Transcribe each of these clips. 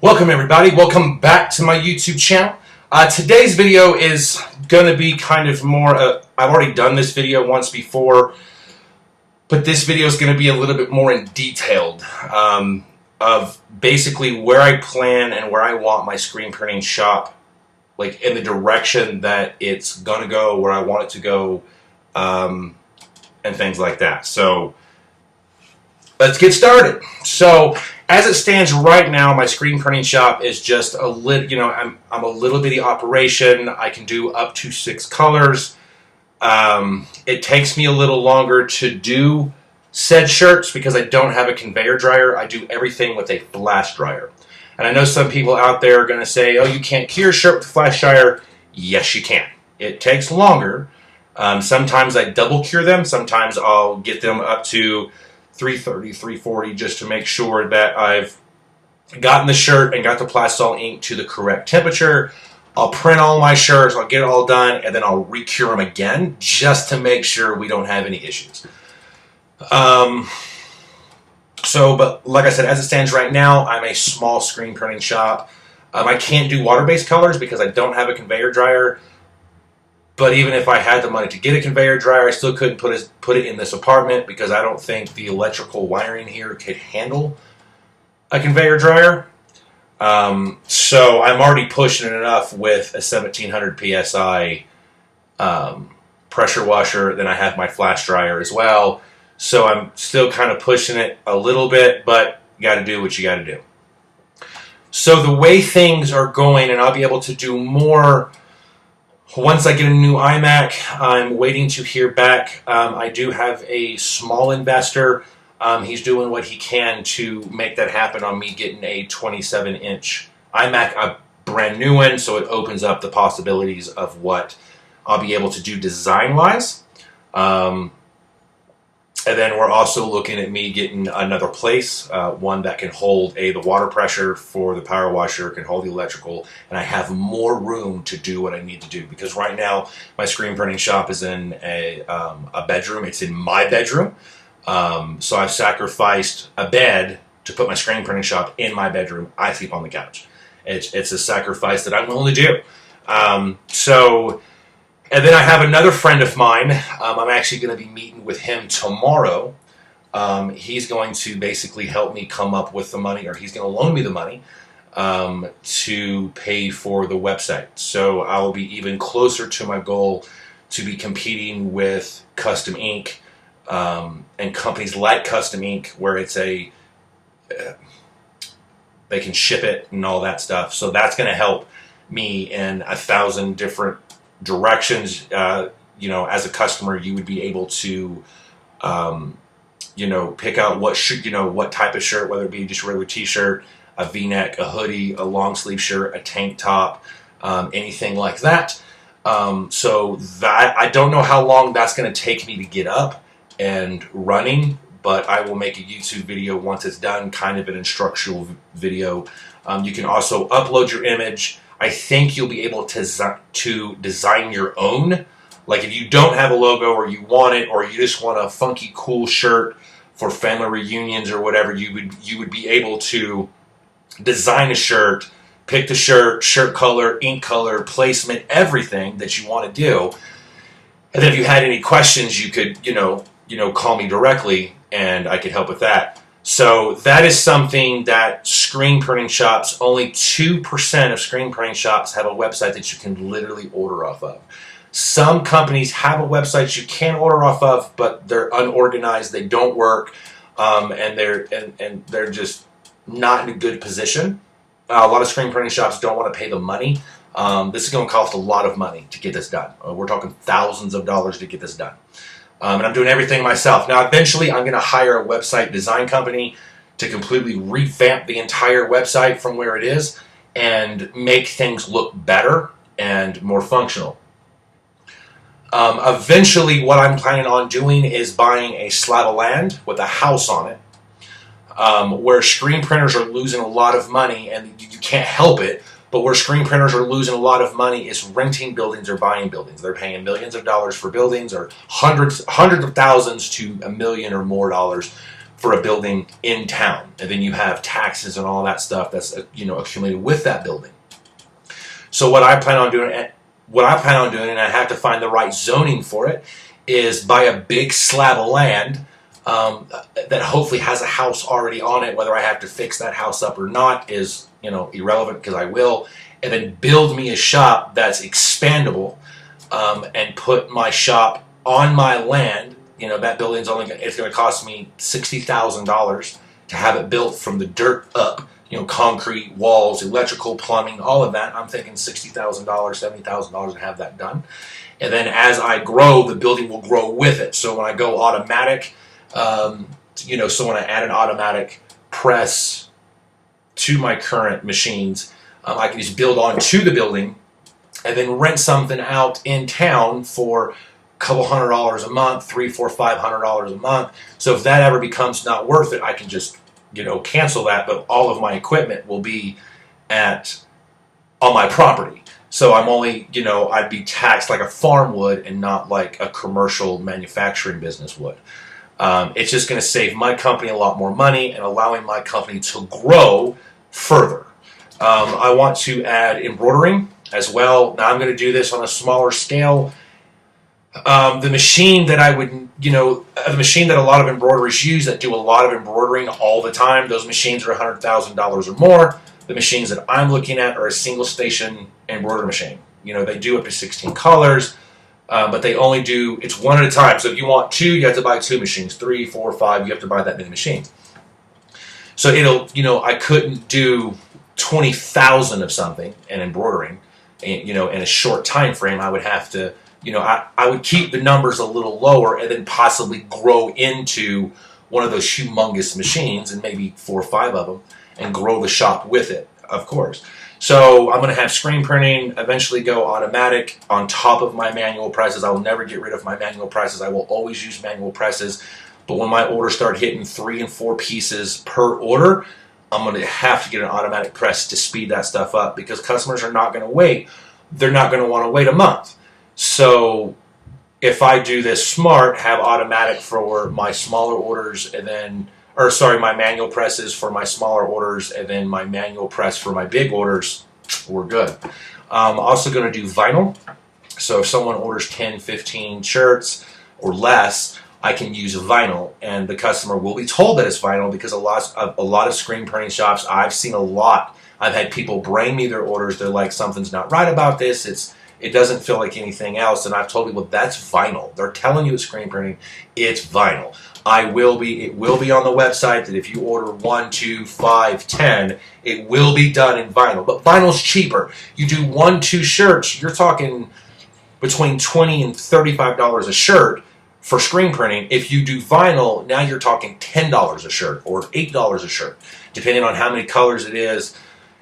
Welcome everybody, welcome back to my YouTube channel. Today's video is going to be kind of more, I've already done this video once before, but this video is going to be a little bit more in detailed of basically where I plan and where I want my screen printing shop, like in the direction that it's going to go, where I want it to go, and things like that. So let's get started. So as it stands right now, my screen printing shop is just a little, I'm a little bitty operation. I can do up to 6 colors. It takes me a little longer to do said shirts because I don't have a conveyor dryer. I do everything with a flash dryer. And I know some people out there are going to say, oh, you can't cure a shirt with a flash dryer. Yes, you can. It takes longer. Sometimes I double cure them. Sometimes I'll get them up to 330, 340 just to make sure that I've gotten the shirt and got the Plastisol ink to the correct temperature. I'll print all my shirts, I'll get it all done, and then I'll re-cure them again just to make sure we don't have any issues. But like I said, as it stands right now, I'm a small screen printing shop. I can't do water-based colors because I don't have a conveyor dryer. But even if I had the money to get a conveyor dryer, I still couldn't put it in this apartment because I don't think the electrical wiring here could handle a conveyor dryer. So I'm already pushing it enough with a 1700 PSI pressure washer. Then I have my flash dryer as well. So I'm still kind of pushing it a little bit, but you got to do what you got to do. So the way things are going, and I'll be able to do more once I get a new iMac. I'm waiting to hear back. I do have a small investor. He's doing what he can to make that happen on me getting a 27-inch iMac, a brand new one, so it opens up the possibilities of what I'll be able to do design-wise. And then we're also looking at me getting another place, one that can hold the water pressure for the power washer, can hold the electrical, and I have more room to do what I need to do. Because right now, my screen printing shop is in a bedroom. It's in my bedroom. So I've sacrificed a bed to put my screen printing shop in my bedroom. I sleep on the couch. It's a sacrifice that I'm willing to do. And then I have another friend of mine. I'm actually going to be meeting with him tomorrow. He's going to basically help me come up with the money, or he's going to loan me the money to pay for the website. So I will be even closer to my goal to be competing with Custom Ink and companies like Custom Ink, where it's they can ship it and all that stuff. So that's going to help me in 1,000 different directions. As a customer, you would be able to, pick out what type of shirt, whether it be just a regular t-shirt, a v-neck, a hoodie, a long sleeve shirt, a tank top, anything like that. So that, I don't know how long that's going to take me to get up and running, but I will make a YouTube video once it's done, kind of an instructional video. You can also upload your image. I think you'll be able to design your own. Like if you don't have a logo, or you want it, or you just want a funky, cool shirt for family reunions or whatever, you would be able to design a shirt, pick the shirt color, ink color, placement, everything that you want to do. And then if you had any questions, you could call me directly, and I could help with that. So that is something that screen printing shops, only 2% of screen printing shops have a website that you can literally order off of. Some companies have a website you can order off of, but they're unorganized, they don't work, and they're just not in a good position. A lot of screen printing shops don't want to pay the money. This is going to cost a lot of money to get this done. We're talking thousands of dollars to get this done. And I'm doing everything myself. Now, eventually, I'm going to hire a website design company to completely revamp the entire website from where it is and make things look better and more functional. Eventually, what I'm planning on doing is buying a slab of land with a house on it, where screen printers are losing a lot of money, and you can't help it. But where screen printers are losing a lot of money is renting buildings or buying buildings. They're paying millions of dollars for buildings, or hundreds of thousands to $1 million or more dollars for a building in town, and then you have taxes and all that stuff that's accumulated with that building. So what I plan on doing, and I have to find the right zoning for it, is buy a big slab of land that hopefully has a house already on it. Whether I have to fix that house up or not is irrelevant, because I will, and then build me a shop that's expandable, and put my shop on my land. That building's it's going to cost me $60,000 to have it built from the dirt up. Concrete, walls, electrical, plumbing, all of that. I'm thinking $60,000, $70,000 to have that done. And then as I grow, the building will grow with it. So when I go automatic, so when I add an automatic press to my current machines, I can just build onto the building and then rent something out in town for couple $100 a month, $300, $400, $500 a month. So if that ever becomes not worth it, I can just, cancel that, but all of my equipment will be on my property. So I'm only, I'd be taxed like a farm would and not like a commercial manufacturing business would. It's just going to save my company a lot more money and allowing my company to grow further. I want to add embroidering as well. Now I'm going to do this on a smaller scale. The machine that the machine that a lot of embroiderers use that do a lot of embroidering all the time, those machines are $100,000 or more. The machines that I'm looking at are a single station embroidery machine. They do up to 16 colors, but they only do, it's one at a time. So if you want two, you have to buy two machines, 3, 4, 5, you have to buy that many machines. So I couldn't do 20,000 of something in embroidering, in a short time frame. I would have to, I would keep the numbers a little lower and then possibly grow into one of those humongous machines, and maybe 4 or 5 of them, and grow the shop with it, of course. So I'm going to have screen printing eventually go automatic on top of my manual presses. I will never get rid of my manual presses. I will always use manual presses. But when my orders start hitting 3 and 4 pieces per order, I'm going to have to get an automatic press to speed that stuff up, because customers are not going to wait. They're not going to want to wait a month. So if I do this smart, have automatic for my smaller orders, and then, my manual presses for my smaller orders, and then my manual press for my big orders, we're good. I'm also going to do vinyl. So if someone orders 10, 15 shirts or less, I can use vinyl, and the customer will be told that it's vinyl, because a lot of screen printing shops, I've seen a lot. I've had people bring me their orders. They're like, something's not right about this. It doesn't feel like anything else. And I've told people, that's vinyl. They're telling you it's screen printing. It's vinyl. It will be on the website that if you order 1, 2, 5, 10, it will be done in vinyl. But vinyl's cheaper. You do 1, 2 shirts, you're talking between $20 and $35 a shirt for screen printing. If you do vinyl, now you're talking $10 a shirt or $8 a shirt, depending on how many colors it is.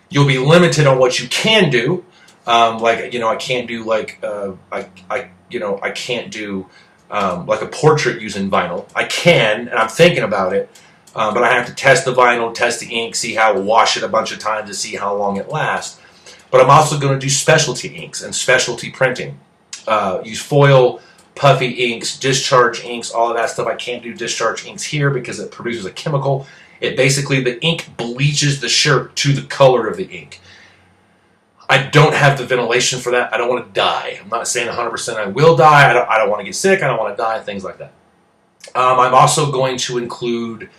You'll be limited on what you can do. I can't do I can't do like a portrait using vinyl. I can, and I'm thinking about it, but I have to test the vinyl, test the ink, see how I wash it a bunch of times to see how long it lasts. But I'm also going to do specialty inks and specialty printing. Use foil, puffy inks, discharge inks, all of that stuff. I can't do discharge inks here because it produces a chemical. The ink bleaches the shirt to the color of the ink. I don't have the ventilation for that. I don't want to die. I'm not saying 100% I will die. I don't want to get sick. I don't want to die, things like that. I'm also going to include,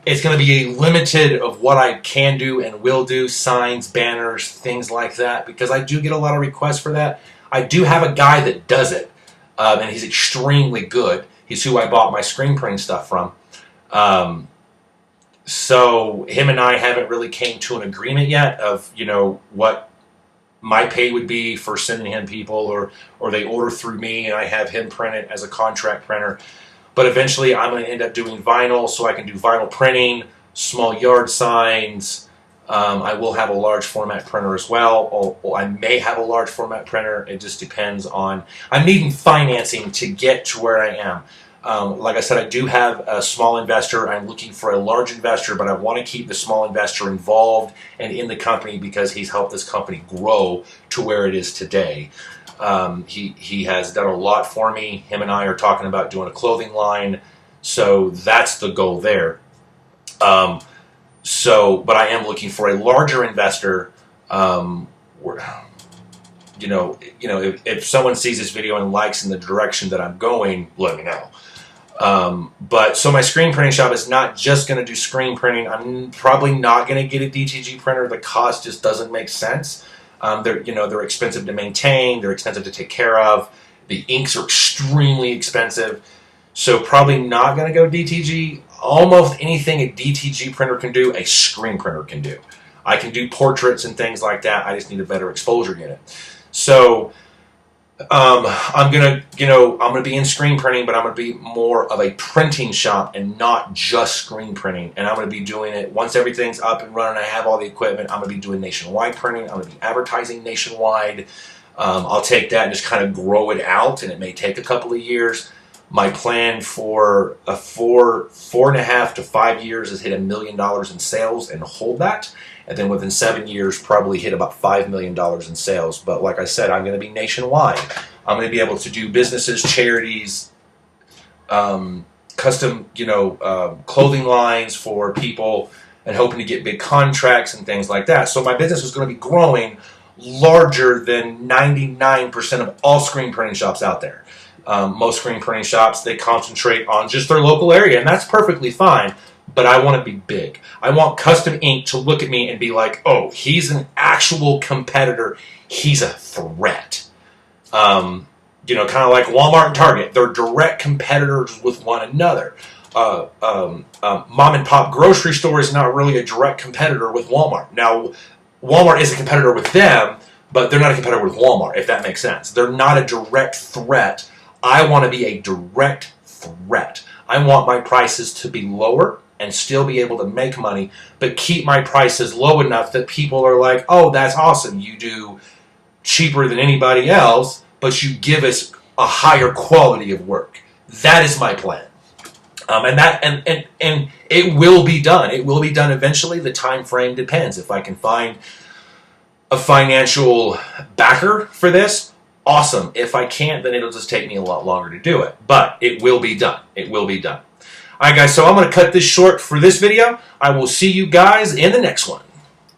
it's going to be a limited of what I can do and will do, signs, banners, things like that, because I do get a lot of requests for that. I do have a guy that does it, and he's extremely good. He's who I bought my screen printing stuff from. So him and I haven't really came to an agreement yet of, what my pay would be for sending him people, or they order through me and I have him print it as a contract printer. But eventually I'm going to end up doing vinyl, so I can do vinyl printing, small yard signs. I will have a large format printer as well, or I may have a large format printer. It just depends on, I'm needing financing to get to where I am. Like I said, I do have a small investor. I'm looking for a large investor, but I want to keep the small investor involved and in the company because he's helped this company grow to where it is today. He has done a lot for me. Him and I are talking about doing a clothing line, so that's the goal there. But I am looking for a larger investor. If someone sees this video and likes in the direction that I'm going, let me know. So my screen printing shop is not just going to do screen printing. I'm probably not going to get a DTG printer. The cost just doesn't make sense. They're expensive to maintain. They're expensive to take care of. The inks are extremely expensive. So probably not going to go DTG. Almost anything a DTG printer can do, a screen printer can do. I can do portraits and things like that. I just need a better exposure unit. So I'm gonna be in screen printing, but I'm gonna be more of a printing shop and not just screen printing. And I'm gonna be doing it once everything's up and running. I have all the equipment. I'm gonna be doing nationwide printing. I'm gonna be advertising nationwide. I'll take that and just kind of grow it out, and it may take a couple of years. My plan for 4.5 to 5 years is hit $1 million in sales and hold that. And then within 7 years, probably hit about $5 million in sales. But like I said, I'm going to be nationwide. I'm going to be able to do businesses, charities, custom, clothing lines for people, and hoping to get big contracts and things like that. So my business is going to be growing larger than 99% of all screen printing shops out there. Most screen printing shops, they concentrate on just their local area, and that's perfectly fine. But I want to be big. I want Custom Ink to look at me and be like, oh, he's an actual competitor. He's a threat. Kind of like Walmart and Target. They're direct competitors with one another. Mom and pop grocery store is not really a direct competitor with Walmart. Now, Walmart is a competitor with them, but they're not a competitor with Walmart, if that makes sense. They're not a direct threat. I want to be a direct threat. I want my prices to be lower and still be able to make money, but keep my prices low enough that people are like, oh, that's awesome. You do cheaper than anybody else, but you give us a higher quality of work. That is my plan. And it will be done. It will be done eventually. The time frame depends. If I can find a financial backer for this, awesome. If I can't, then it'll just take me a lot longer to do it. But it will be done. It will be done. All right, guys, so I'm going to cut this short for this video. I will see you guys in the next one.